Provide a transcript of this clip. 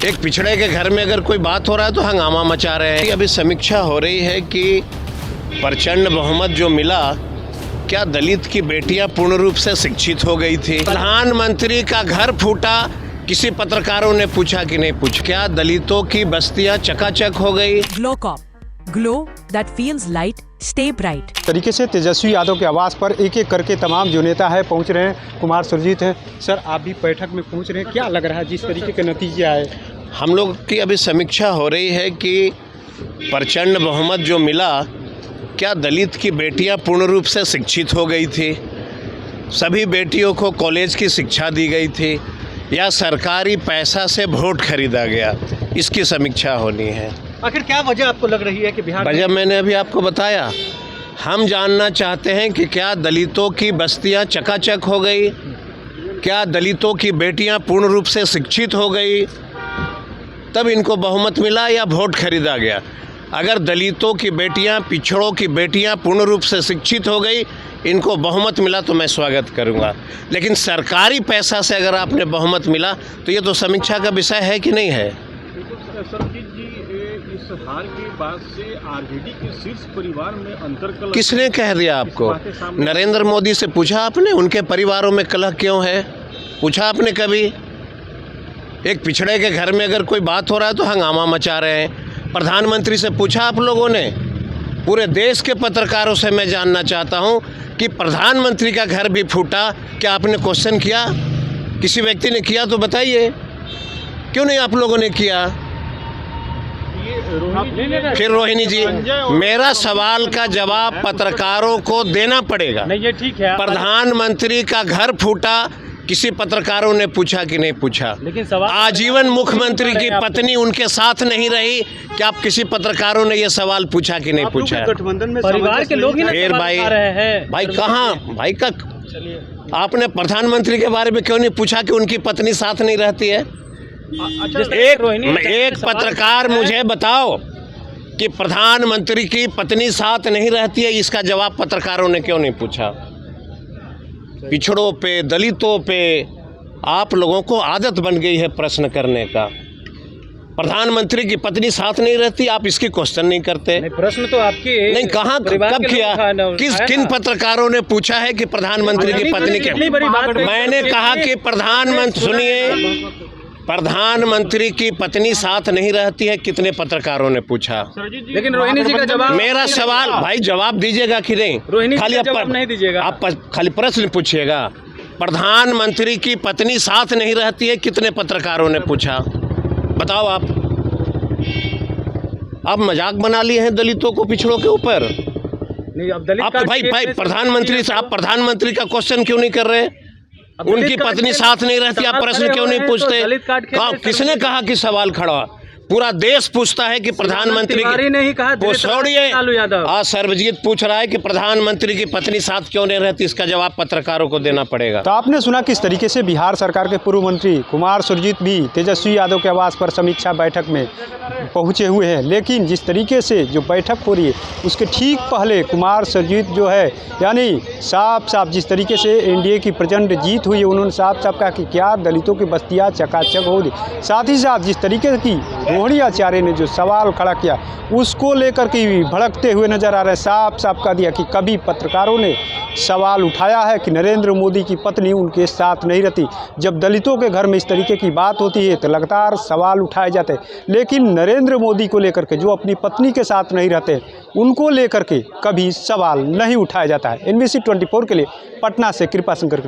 एक पिछड़े के घर में अगर कोई बात हो रहा है तो हंगामा मचा रहे हैं। अभी समीक्षा हो रही है कि प्रचंड बहुमत जो मिला, क्या दलित की बेटियां पूर्ण रूप से शिक्षित हो गई थी? प्रधानमंत्री का घर फूटा, किसी पत्रकारों ने पूछा कि नहीं पूछा? क्या दलितों की बस्तियां चकाचक हो गई? ग्लोकॉप, glow that feels light, stay bright. तरीके से तेजस्वी यादव के आवास पर एक एक करके तमाम जो नेता है पहुंच रहे हैं। कुमार सुरजीत हैं, सर आप भी बैठक में पहुंच रहे हैं, क्या लग रहा है जिस तरीके के नतीजे आए? हम लोग की अभी समीक्षा हो रही है कि प्रचंड बहुमत जो मिला, क्या दलित की बेटियां पूर्ण रूप से शिक्षित हो गई थी? सभी बेटियों को कॉलेज की शिक्षा दी गई थी या सरकारी पैसा से वोट खरीदा गया? इसकी समीक्षा होनी है। आखिर क्या वजह आपको लग रही है कि बिहार वजह मैंने अभी आपको बताया। हम जानना चाहते हैं कि क्या दलितों की बस्तियां चकाचक हो गई? क्या दलितों की बेटियां पूर्ण रूप से शिक्षित हो गई तब इनको बहुमत मिला या वोट खरीदा गया? अगर दलितों की बेटियां, पिछड़ों की बेटियां पूर्ण रूप से शिक्षित हो गई, इनको बहुमत मिला तो मैं स्वागत करूंगा। लेकिन सरकारी पैसा से अगर आपने बहुमत मिला तो ये तो समीक्षा का विषय है कि नहीं है? सरजीत जी, इस हार के बाद से आरजेडी के शीर्ष परिवार में अंतर्कलह किसने कह दिया आपको? नरेंद्र मोदी से पूछा आपने उनके परिवारों में कलह क्यों है? पूछा आपने कभी? एक पिछड़े के घर में अगर कोई बात हो रहा है तो हंगामा मचा रहे हैं। प्रधानमंत्री से पूछा आप लोगों ने? पूरे देश के पत्रकारों से मैं जानना चाहता हूं कि प्रधानमंत्री का घर भी फूटा, क्या आपने क्वेश्चन किया? किसी व्यक्ति ने किया तो बताइए, क्यों नहीं आप लोगों ने किया? फिर रोहिणी जी, मेरा सवाल का जवाब पत्रकारों को देना पड़ेगा। नहीं, ये ठीक है। प्रधानमंत्री का घर फूटा, किसी पत्रकारों ने पूछा कि नहीं पूछा? लेकिन सवाल आजीवन मुख्यमंत्री की पत्नी उनके साथ नहीं रही, क्या आप किसी पत्रकारों ने ये सवाल पूछा कि नहीं पूछा? गठबंधन में परिवार के लोग ही ना फिर सवाल उठा रहे हैं। भाई कहाँ भाई का आपने प्रधानमंत्री के बारे में क्यों नहीं पूछा कि उनकी पत्नी साथ नहीं रहती है? एक पत्रकार मुझे बताओ कि प्रधानमंत्री की पत्नी साथ नहीं रहती है, इसका जवाब पत्रकारों ने क्यों नहीं पूछा? पिछड़ों पे, दलितों पे आप लोगों को आदत बन गई है प्रश्न करने का। प्रधानमंत्री की पत्नी साथ नहीं रहती, आप इसकी क्वेश्चन नहीं करते। प्रश्न तो आपके नहीं, कहाँ कब किया? किन पत्रकारों ने पूछा है कि प्रधानमंत्री की पत्नी के? मैंने कहा कि प्रधानमंत्री, सुनिए, प्रधानमंत्री की पत्नी साथ नहीं रहती है, कितने पत्रकारों ने पूछा? लेकिन रोहिणी जी का जवाब, मेरा सवाल, भाई जवाब दीजिएगा कि नहीं? खाली जवाब नहीं दीजिएगा, आप खाली प्रश्न पूछिएगा। प्रधानमंत्री की पत्नी साथ नहीं रहती है, कितने पत्रकारों ने पूछा? बताओ आप। आप मजाक बना लिए हैं दलितों को, पिछड़ों के ऊपर। आप भाई प्रधानमंत्री से आप प्रधानमंत्री का क्वेश्चन क्यों नहीं कर रहे? उनकी पत्नी साथ नहीं रहती, आप प्रश्न क्यों नहीं पूछते? किसने कहा कि सवाल खड़ा? पूरा देश पूछता है कि प्रधानमंत्री नहीं कहा, वो छोड़िए, आज सर्वजीत पूछ रहा है कि प्रधानमंत्री की पत्नी साथ क्यों नहीं रहती, इसका जवाब पत्रकारों को देना पड़ेगा। तो आपने सुना किस तरीके से बिहार सरकार के पूर्व मंत्री कुमार सुरजीत भी तेजस्वी यादव के आवास पर समीक्षा बैठक में पहुंचे हुए हैं। लेकिन जिस तरीके से जो बैठक हो रही है उसके ठीक पहले कुमार सुरजीत जो है, यानी साफ साफ जिस तरीके से एनडीए की प्रचंड जीत हुई है, उन्होंने साफ साफ कहा कि क्या दलितों की बस्तियाँ चकाचक होगी। साथ ही साथ जिस तरीके की रोहिणी आचार्य ने जो सवाल खड़ा किया उसको लेकर के भी भड़कते हुए नजर आ रहे हैं। साफ साफ कह दिया कि कभी पत्रकारों ने सवाल उठाया है कि नरेंद्र मोदी की पत्नी उनके साथ नहीं रहती। जब दलितों के घर में इस तरीके की बात होती है तो लगातार सवाल उठाए जाते हैं, लेकिन नरेंद्र मोदी को लेकर के जो अपनी पत्नी के साथ नहीं रहते उनको लेकर के कभी सवाल नहीं उठाया जाता है। NBC 24 के लिए पटना से कृपा शंकर।